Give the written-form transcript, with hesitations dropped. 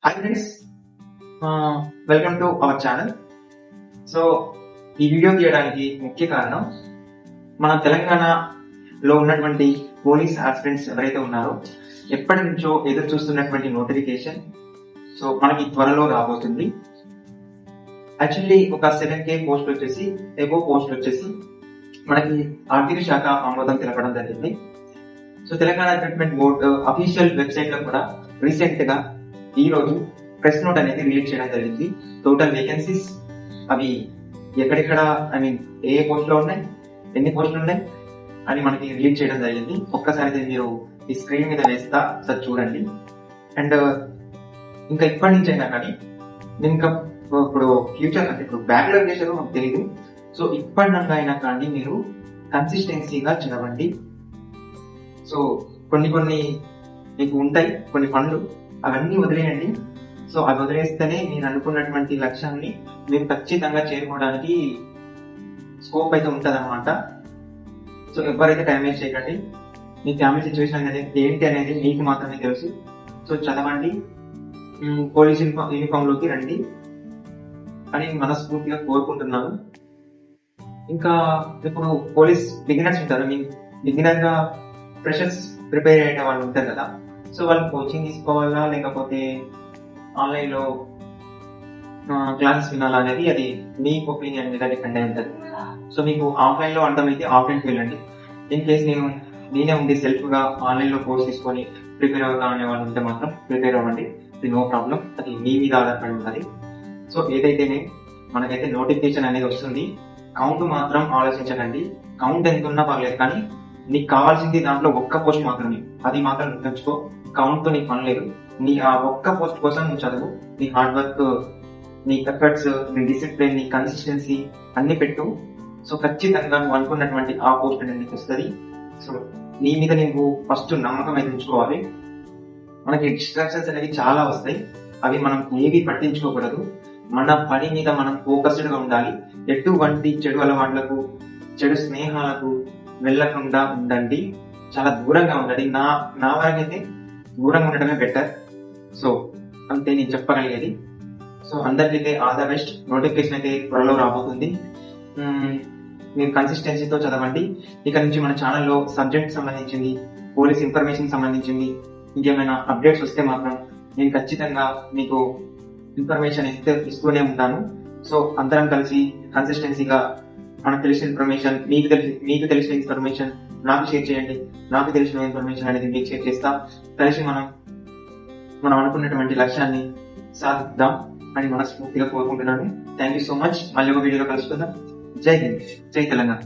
Hi friends, welcome to our channel. So ఈ video తీయడానికి ముఖ్య కారణం మన తెలంగాణలో ఉన్నటువంటి పోలీస్ ఆస్పిరెంట్స్ ఎవరైతే ఉన్నారో ఎప్పటి నుంచో ఎదురు చూస్తున్నటువంటి నోటిఫికేషన్ సో మనకి త్వరలో రాబోతుంది. యాక్చువల్లీ ఒక 7K పోస్ట్ వచ్చేసి ఎబో పోస్ట్ వచ్చేసి మనకి ఆర్థిక శాఖ ఆమోదం తెలపడం జరిగింది. So Telangana recruitment board official website లో కూడా రీసెంట్ గా ఈ రోజు ప్రెస్ నోట్ అనేది రిలీజ్ చేయడం జరిగింది. టోటల్ వేకెన్సీస్ అవి ఎక్కడెక్కడ ఏ పోస్ట్ లో ఉన్నాయి, ఎన్ని పోస్టులు ఉన్నాయి అని మనకి రిలీజ్ చేయడం జరిగింది. ఒక్కసారి మీరు ఈ స్క్రీన్ మీద వేస్తా సార్ చూడండి. అండ్ ఇంకా ఇప్పటి నుంచి అయినా కానీ ఇంకా ఇప్పుడు ఫ్యూచర్ అంటే ఇప్పుడు బ్యాక్లాగ్ చేసేదో మాకు తెలియదు. సో ఇప్పటి నుండి అయినా కానీ మీరు కన్సిస్టెన్సీగా చదవండి. సో కొన్ని మీకు ఉంటాయి కొన్ని పనులు, అవన్నీ వదిలేయండి. సో అవి వదిలేస్తేనే మీరు అనుకున్నటువంటి లక్ష్యాన్ని మీరు ఖచ్చితంగా చేరుకోవడానికి స్కోప్ అయితే ఉంటుంది అనమాట. సో ఎవరైతే టైం వేస్ట్ చేయకండి. మీ ఫ్యామిలీ సిచ్యువేషన్ అనేది ఏంటి అనేది మీకు మాత్రమే తెలుసు. సో చదవండి, పోలీస్ యూనిఫామ్ లోకి రండి అని మనస్ఫూర్తిగా కోరుకుంటున్నాను. ఇంకా ఇప్పుడు పోలీస్ బిగినర్స్ ఉంటారు, మీ బిగినర్ గా ఫ్రెషర్స్ ప్రిపేర్ అయ్యే వాళ్ళు ఉంటారు కదా. సో వాళ్ళు కోచింగ్ తీసుకోవాలా లేకపోతే ఆన్లైన్ లో క్లాసెస్ వినాలా అనేది అది మీ ఒపీనియన్ మీద డిపెండ్ అయి ఉంటుంది. సో మీకు ఆఫ్లైన్ లో అర్థమైతే ఆఫ్లైన్కి వెళ్ళండి. ఇన్ కేస్ నేనే ఉండి సెల్ఫ్ గా ఆన్లైన్ లో కోర్స్ తీసుకొని ప్రిపేర్ అవుతా అనే వాళ్ళు ఉంటే మాత్రం ప్రిపేర్ అవ్వండి. ఇది నో ప్రాబ్లం, అది మీ మీద ఆధారపడి ఉంటుంది. సో ఏదైతేనే మనకైతే నోటిఫికేషన్ అనేది వస్తుంది. కౌంట్ మాత్రం ఆలోచించకండి. కౌంట్ ఎంత ఉన్నా పర్లేదు, కానీ నీకు కావాల్సింది దాంట్లో ఒక్క పోస్ట్ మాత్రమే. అది మాత్రం గుర్తుంచుకో. కౌంట్ తో నీకు పని లేదు. నీ ఆ ఒక్క పోస్ట్ కోసం నువ్వు చదువు. నీ హార్డ్ వర్క్, నీ ఎఫర్ట్స్, నీ డిసిప్లిన్, నీ కన్సిస్టెన్సీ అన్ని పెట్టు. సో ఖచ్చితంగా నువ్వు అనుకున్నటువంటి ఆ పోస్ట్ అనేది నీకు వస్తుంది. సో నీ మీద నువ్వు ఫస్ట్ నమ్మకం అయితే ఉంచుకోవాలి. మనకి డిస్ట్రాక్షన్స్ అనేవి చాలా వస్తాయి, అవి మనం ఏవి పట్టించుకోకూడదు. మన పని మీద మనం ఫోకస్డ్ గా ఉండాలి. ఎటువంటి చెడు అలవాట్లకు, చెడు స్నేహాలకు వెళ్ళకుండా ఉండండి. చాలా దూరంగా ఉండండి. నా వరకైతే దూరంగా ఉండడమే బెటర్. సో అంతే నేను చెప్పగలిగేది. సో అందరికైతే ఆల్ ద బెస్ట్. నోటిఫికేషన్ అయితే త్వరలో రాబోతుంది. మీరు కన్సిస్టెన్సీతో చదవండి. ఇక నుంచి మన ఛానల్లో సబ్జెక్ట్ సంబంధించింది, పోలీస్ ఇన్ఫర్మేషన్ సంబంధించింది ఇంకేమైనా అప్డేట్స్ వస్తే మాత్రం నేను ఖచ్చితంగా మీకు ఇన్ఫర్మేషన్ ఇస్తూనే ఉంటాను. సో అందరం కలిసి కన్సిస్టెన్సీగా మనకు తెలిసిన ఇన్ఫర్మేషన్ మీకు తెలిసిన ఇన్ఫర్మేషన్ నాకు షేర్ చేయండి. నాకు తెలిసిన ఇన్ఫర్మేషన్ అనేది మీకు షేర్ చేస్తా. కలిసి మనం అనుకున్నటువంటి లక్ష్యాన్ని సాధిద్దాం అని మనస్ఫూర్తిగా కోరుకుంటున్నాను. Thank you so much. మళ్ళీ ఒక వీడియోలో కలుసుకుందాం. జై హింద్, జై తెలంగాణ.